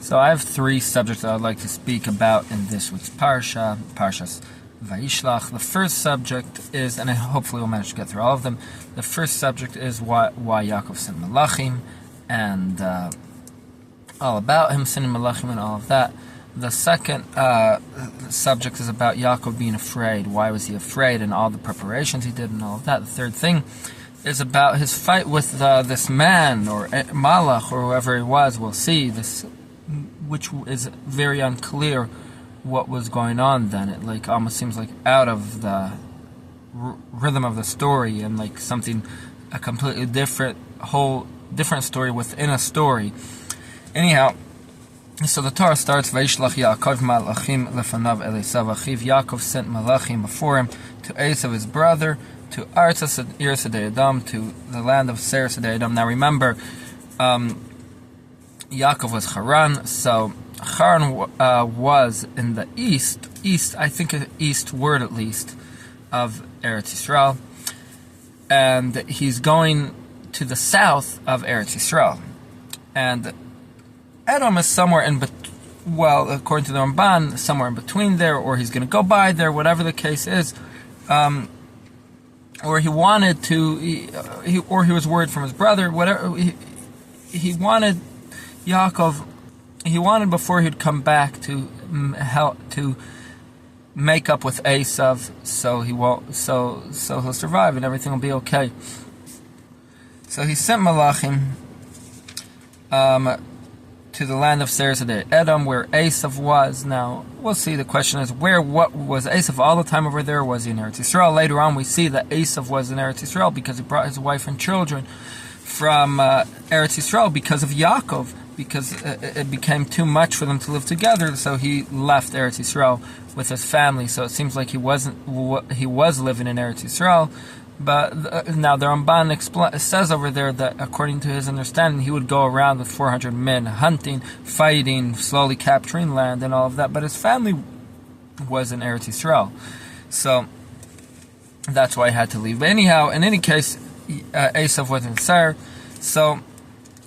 So I have three subjects that I'd like to speak about in this week's Parshas Vayishlach. The first subject is, and hopefully we'll manage to get through all of them, the first subject is why Yakov sent Malachim, and all about him sending Malachim and all of that. The second subject is about Yakov being afraid. Why was he afraid, and all the preparations he did and all of that. The third thing is about his fight with this man, or Malach, or whoever he was. We'll see this, which is very unclear what was going on then. It almost seems like out of the rhythm of the story, and like something, a completely different story within a story. Anyhow, so the Torah starts, Vayishlach Yakov Malachim lefanav el Esav achiv. Yaakov sent Malachim before him to Esav his brother, to Parshas Edom, to the land of Seir Edom. Now remember, Yakov was Haran, so Haran was in the east, I think eastward at least, of Eretz Yisrael, and he's going to the south of Eretz Yisrael. And Edom is somewhere according to the Ramban, somewhere in between there, or he's going to go by there, whatever the case is. Or he wanted to, or he was worried from his brother, whatever. He wanted Yakov. He wanted before he'd come back to help to make up with Esav, so he won't. So he'll survive and everything will be okay. So he sent Malachim to the land of Seir Edom, where Esav was. Now we'll see. The question is, what was Esav all the time over there? Or was he in Eretz Yisrael? Later on, we see that Esav was in Eretz Yisrael because he brought his wife and children from Eretz Yisrael because of Yakov, because it became too much for them to live together. So he left Eretz Yisrael with his family. So it seems like he was living in Eretz Yisrael. But now the Ramban says over there that according to his understanding, he would go around with 400 men, hunting, fighting, slowly capturing land and all of that. But his family was in Eretz Yisrael, so that's why he had to leave. But anyhow, in any case, Esav was in Seir, so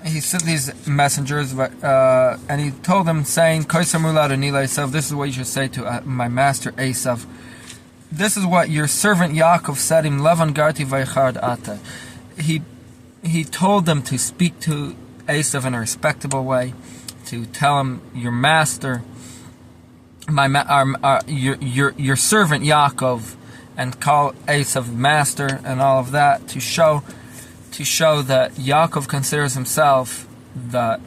he sent these messengers, and he told them, saying, this is what you should say to my master Esav. This is what your servant Yakov said him, Lavan Garti Vaychard Ata. He told them to speak to Esav in a respectable way, to tell him, your master, your servant Yakov, and call Esav master and all of that, to show that Yakov considers himself the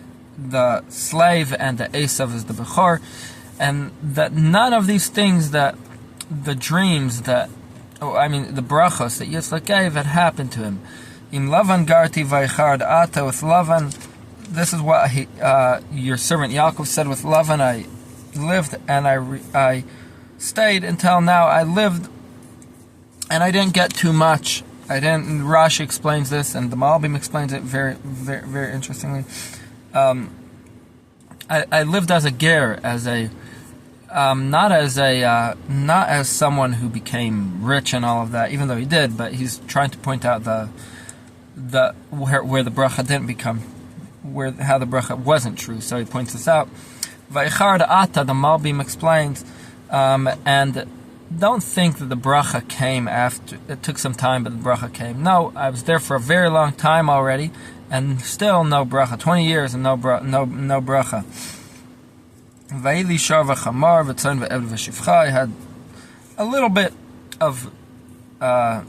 slave and that Esav is the Bechor, and that none of these things the dreams the brachos that Yitzchak gave had happened to him. Im Lavan Garti Vaychard Ata, with Lavan, this is what your servant Yaakov said, with Lavan I lived and I stayed until now. I lived and I didn't get too much. Rashi explains this, and the Malbim explains it very, very, very interestingly. I lived as a ger, not as someone who became rich and all of that, even though he did. But he's trying to point out where the bracha didn't become, how the bracha wasn't true. So he points this out. Vaychard Ata, the Malbim explains, and don't think that the bracha came after. It took some time, but the bracha came. No, I was there for a very long time already, and still no bracha. 20 years and no bracha. I had a little bit of now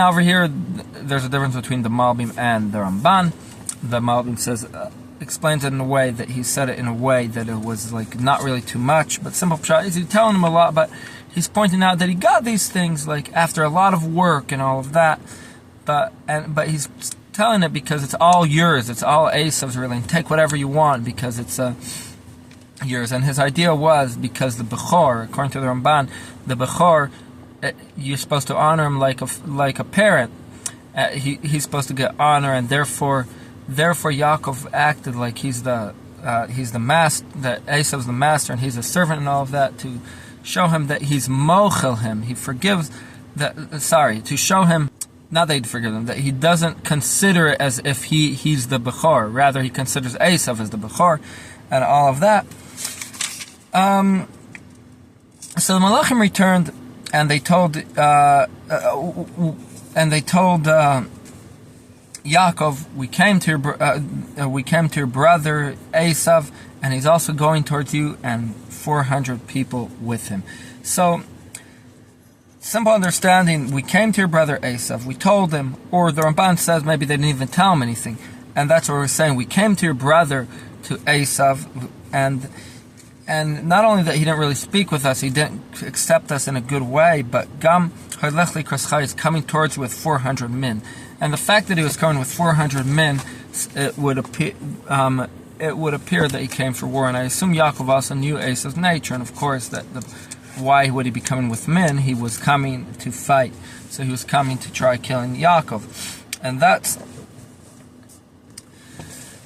over here there's a difference between the Malbim and the Ramban. The Malbim explains it in a way that he said it in a way that it was like not really too much, but simple pshat is he's telling him a lot, but he's pointing out that he got these things like after a lot of work and all of that, but he's telling it because it's all yours, it's all Esav's really, and take whatever you want because it's yours. And his idea was, because the Bechor, according to the Ramban, the Bechor, you're supposed to honor him like a parent. He's supposed to get honor, and therefore Yaakov acted like he's the master, that Esav's the master and he's a servant and all of that, to show him that he's mochel him, he forgives to show him not that he'd forgive them, that he doesn't consider it as if he's the Bechor. Rather, he considers Esav as the Bechor, and all of that. So the Malachim returned, and they told Yakov, we came to your brother Esav, and he's also going towards you, and 400 people with him. So, simple understanding, we came to your brother Esav, we told him, or the Ramban says maybe they didn't even tell him anything, and that's what we're saying. We came to your brother, to Esav, and not only that he didn't really speak with us, he didn't accept us in a good way, but Gam Halech Likrascha is coming towards you with 400 men. And the fact that he was coming with 400 men, it would appear that he came for war. And I assume Yakov also knew Esav's nature, and of course why would he be coming with men? He was coming to fight, so he was coming to try killing Yakov, and that's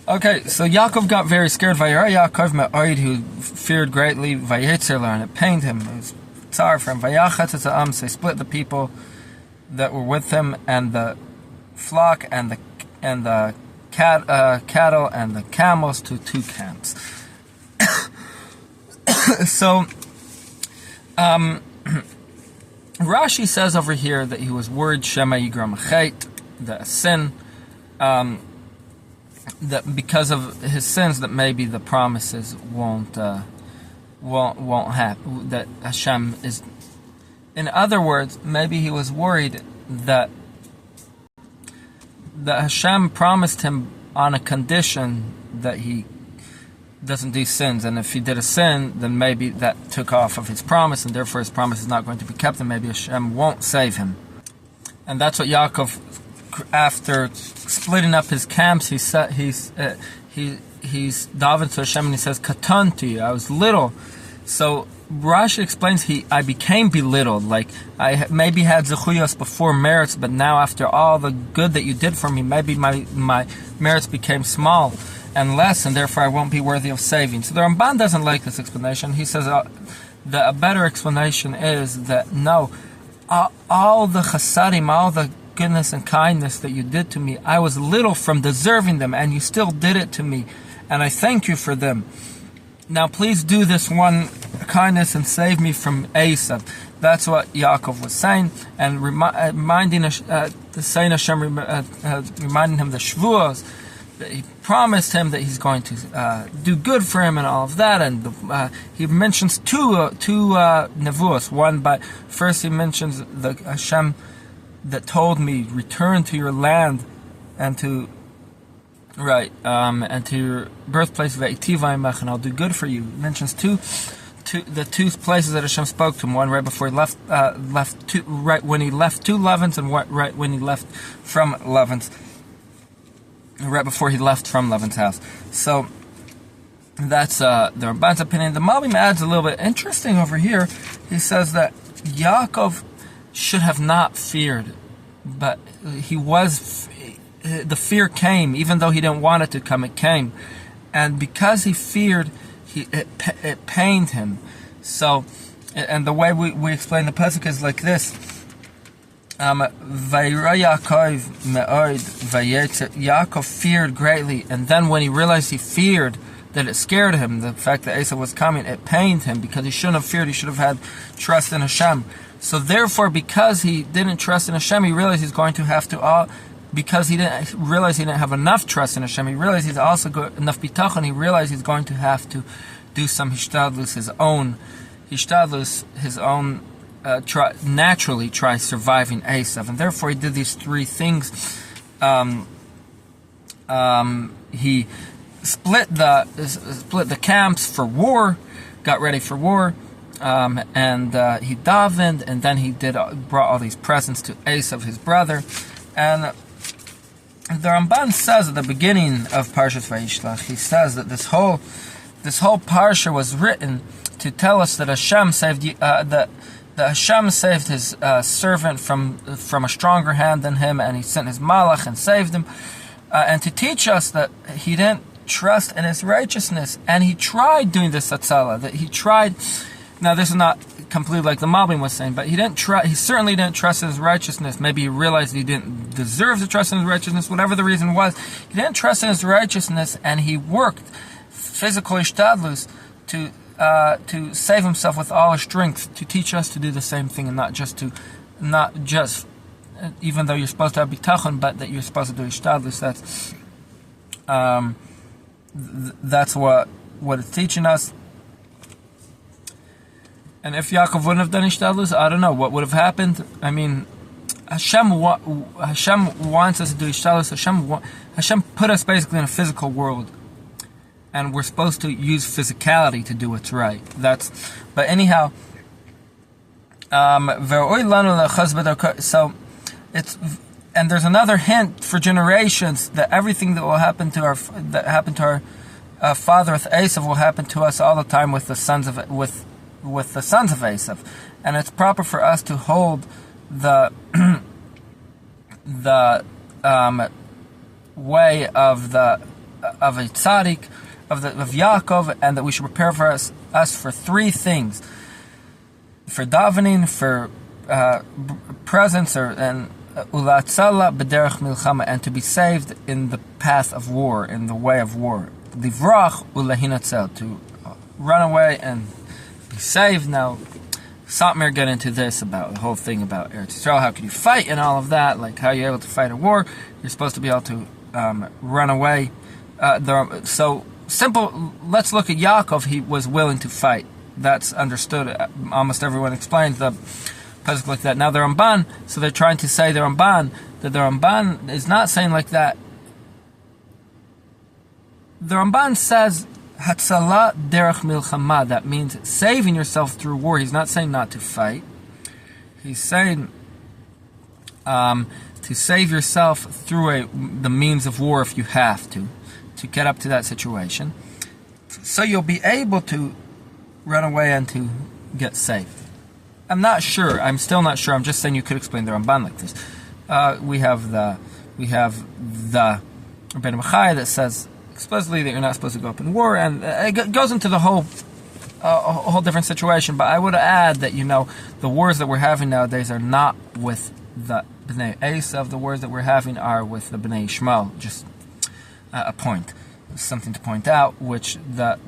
okay. So Yakov got very scared. Vayira Yakov me'oid, who feared greatly. Vayetzer, and it pained him. It was sorry for him. Vayachat es ha'am, so he split the people that were with him, and the flock, and the cattle and the camels to 2 camps. So Rashi says over here that he was worried Shema Yigram Chet, that a sin, that because of his sins, that maybe the promises won't happen. That Hashem is, in other words, maybe he was worried that Hashem promised him on a condition that he doesn't do sins, and if he did a sin, then maybe that took off of his promise, and therefore his promise is not going to be kept, and maybe Hashem won't save him. And that's what Yaakov, after splitting up his camps, he's davened to Hashem, and he says, "Katanti, I was little." So Rashi explains, I became belittled, like I maybe had zechuyos before merits, but now after all the good that you did for me, maybe my merits became small and less, and therefore I won't be worthy of saving. So the Ramban doesn't like this explanation. He says that a better explanation is that no, all the chasadim, all the goodness and kindness that you did to me, I was little from deserving them, and you still did it to me, and I thank you for them. Now please do this one kindness and save me from Esav. That's what Yaakov was saying, and reminding Hashem reminding him the Shvuos, that he promised him that he's going to do good for him and all of that. And he mentions two nevuos. One, but first he mentions the Hashem that told me, return to your land and to and to your birthplace, and I'll do good for you. He mentions the two places that Hashem spoke to him. One right before he left right when he left to Lavan's, and right when he left from Lavan's. Right before he left from Lavan's house. So that's the Ramban's opinion. The Malbim adds a little bit interesting over here. He says that Yaakov should have not feared, but the fear came, even though he didn't want it to come. It came, and because he feared, it pained him. So, and the way we explain the pasuk is like this. Vayira Yakov me'od vayetzer. Yaakov feared greatly, and then when he realized he feared, that it scared him, the fact that Esav was coming, it pained him, because he shouldn't have feared. He should have had trust in Hashem. So therefore, because he didn't trust in Hashem, he realized he's going to have to because he didn't realize he didn't have enough trust in Hashem, he realized he's also enough bitachon, he realized he's going to have to do some hishtadlus, his own naturally try surviving Esav, and therefore he did these 3 things. He split the camps for war, got ready for war, and he davened, and then he brought all these presents to Esav, his brother. And the Ramban says at the beginning of Parshas Vayishlach, he says that this whole parsha was written to tell us that Hashem saved that Hashem saved his servant from a stronger hand than him, and he sent his Malach and saved him, and to teach us that he didn't trust in his righteousness, and he tried doing this atzala, that he tried. Now this is not completely like the Malbim was saying, but he certainly didn't trust in his righteousness. Maybe he realized he didn't deserve to trust in his righteousness, whatever the reason was. He didn't trust in his righteousness, and he worked physical ishtadlus to save himself with all his strength, to teach us to do the same thing, and not just even though you're supposed to have bitachon, but that you're supposed to do ishtadlus. That's what it's teaching us. And if Yakov wouldn't have done ishtadlus, I don't know what would have happened. I mean, Hashem wants us to do ishtadlus. Hashem put us basically in a physical world, and we're supposed to use physicality to do what's right. But anyhow, so and there's another hint for generations that everything that happened to our father with Esav will happen to us all the time with the sons of Esav, and it's proper for us to hold the way of a tzaddik, of Yakov, and that we should prepare for us for three things: for davening, for presence, and ulatzala b'derech milchama, and to be saved in the path of war, in the way of war. Livrach ulahinatzel, to run away and be saved. Now, Satmar get into this about the whole thing about Eretz Yisrael. How can you fight and all of that? Like, how you're able to fight a war? You're supposed to be able to run away. So simple. Let's look at Yakov. He was willing to fight. That's understood. Almost everyone explains the pasuk like that. Now the Ramban, so they're trying to say that the Ramban is not saying like that. The Ramban says Hatzala derech milchama. That means saving yourself through war. He's not saying not to fight. He's saying to save yourself through the means of war if you have to get up to that situation. So you'll be able to run away and to get saved. I'm not sure. I'm still not sure. I'm just saying you could explain the Ramban like this. We have the Rebbeinu Bachai that says explicitly that you're not supposed to go up in war, and it goes into the whole different situation. But I would add that the wars that we're having nowadays are not with the Bnei Esav. The wars that we're having are with the Bnei Ishmael. Just a point, something to point out, which the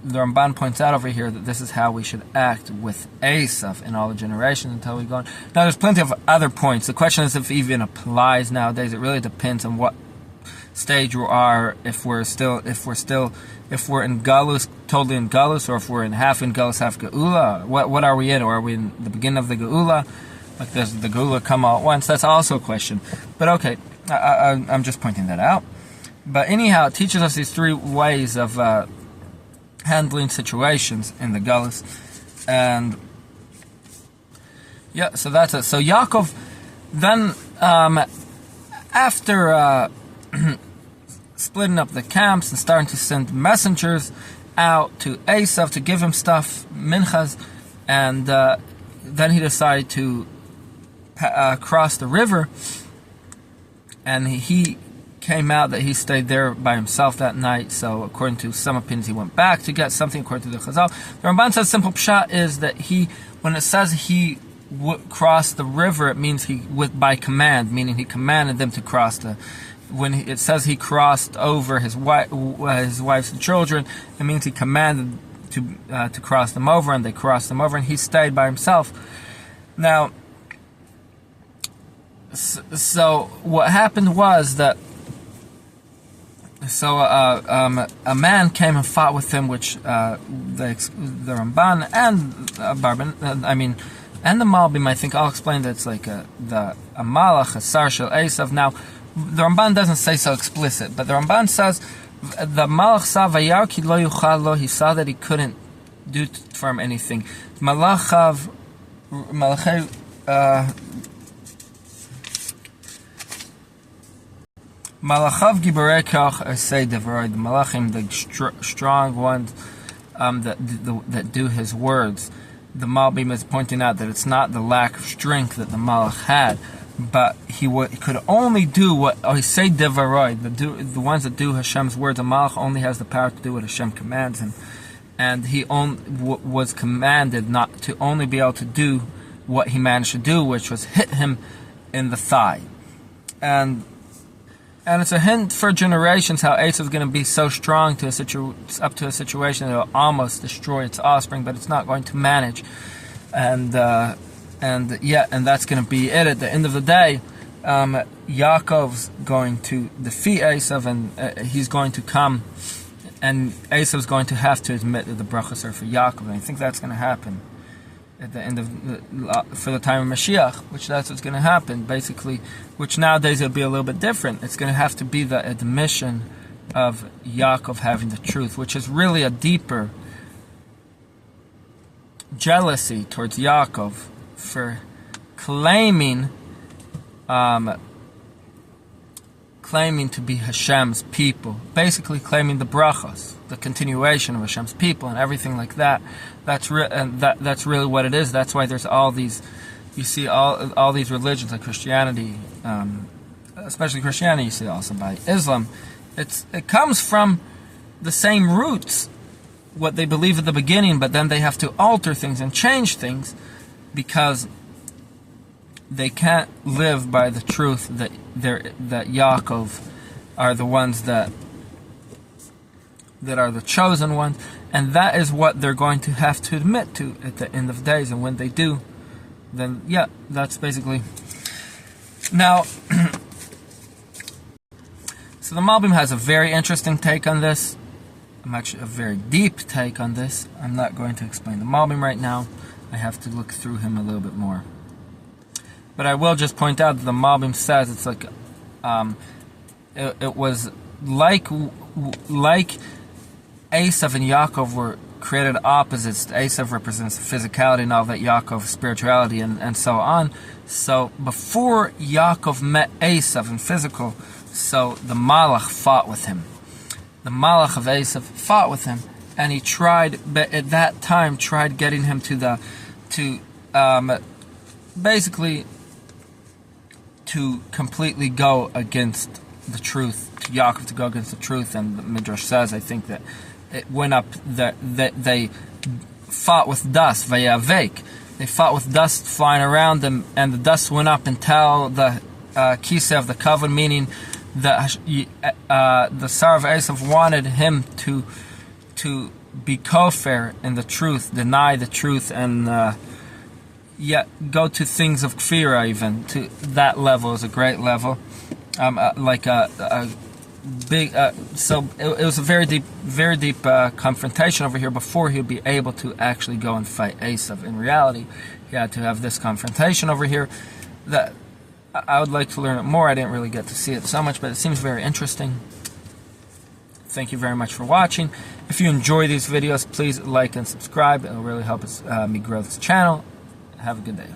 Ramban points out over here, that this is how we should act with Esav in all the generations until we go on. Now, there's plenty of other points. The question is if it even applies nowadays. It really depends on what stage we are. If we're in Galus, totally in Galus, or if we're in half Galus, half Geula. What are we in? Or are we in the beginning of the Geula? Like, does the Geula come all at once? That's also a question. But okay, I'm just pointing that out. But anyhow, it teaches us these three ways of handling situations in the Galus. And yeah, so that's it. So Yakov then, after splitting up the camps and starting to send messengers out to Esav to give him stuff, minchas, and then he decided to cross the river, and he came out that he stayed there by himself that night. So according to some opinions, he went back to get something. According to the Chazal, the Ramban says simple pshat is that when it says he crossed the river, it means by command, meaning he commanded them to cross when it says he crossed over his wife's children, it means he commanded to cross them over, and they crossed them over, and he stayed by himself. Now, so what happened was that a man came and fought with him, which the Ramban and Barban, and the Malbim, I think, all explained that it's like a Malach, a Sar Shel Esav. Now, the Ramban doesn't say so explicit, but the Ramban says the Malach saw Vayar ki lo yuchal lo. He saw that he couldn't do for him anything. Malachav giborei koch say devaroi. The Malachim, the strong ones that do his words. The Malbim is pointing out that it's not the lack of strength that the Malach had, but he could only do what he say devaroi. The ones that do Hashem's words. The Malach only has the power to do what Hashem commands him, and he was commanded not to only be able to do what he managed to do, which was hit him in the thigh. And it's a hint for generations how Esav is going to be so strong up to a situation that it'll almost destroy its offspring, but it's not going to manage. And that's going to be it. At the end of the day, Yaakov's going to defeat Esav, and he's going to come, and Esav's going to have to admit that the brachos are for Yaakov. And I think that's going to happen at the end of for the time of Mashiach, which that's what's going to happen, basically, which nowadays it'll be a little bit different. It's going to have to be the admission of Yaakov having the truth, which is really a deeper jealousy towards Yaakov for claiming to be Hashem's people, basically claiming the brachos, the continuation of Hashem's people, and everything like that. That's really what it is. That's why there's all these, you see all these religions like Christianity, especially Christianity. You see also by Islam. It comes from the same roots, what they believe at the beginning, but then they have to alter things and change things because they can't live by the truth that Yaakov are the ones that are the chosen ones, and that is what they're going to have to admit to at the end of days. And when they do, then that's basically. Now, so the Malbim has a very interesting take on this, actually a very deep take on this. I'm not going to explain the Malbim right now. I have to look through him a little bit more. But I will just point out that the Malbim says it's like it was like Esav and Yaakov were created opposites. Esav represents physicality and all that, Yaakov spirituality and so on. So before Yaakov met Esav in physical, so the Malach fought with him. The Malach of Esav fought with him, and he tried, but at that time tried getting him basically to completely go against the truth, to Yaakov to go against the truth. And the Midrash says, I think, that it went up, that they fought with dust, vayavek. They fought with dust flying around them, and the dust went up until the kiseh of the covenant, meaning that the Sar of Esav wanted him to be kofar in the truth, deny the truth, and go to things of kfira, even to that level is a great level, like a big. So it was a very deep confrontation over here before he would be able to actually go and fight Esav. In reality, he had to have this confrontation over here. That I would like to learn it more. I didn't really get to see it so much, but it seems very interesting. Thank you very much for watching. If you enjoy these videos, please like and subscribe. It'll really help me grow this channel. Have a good day.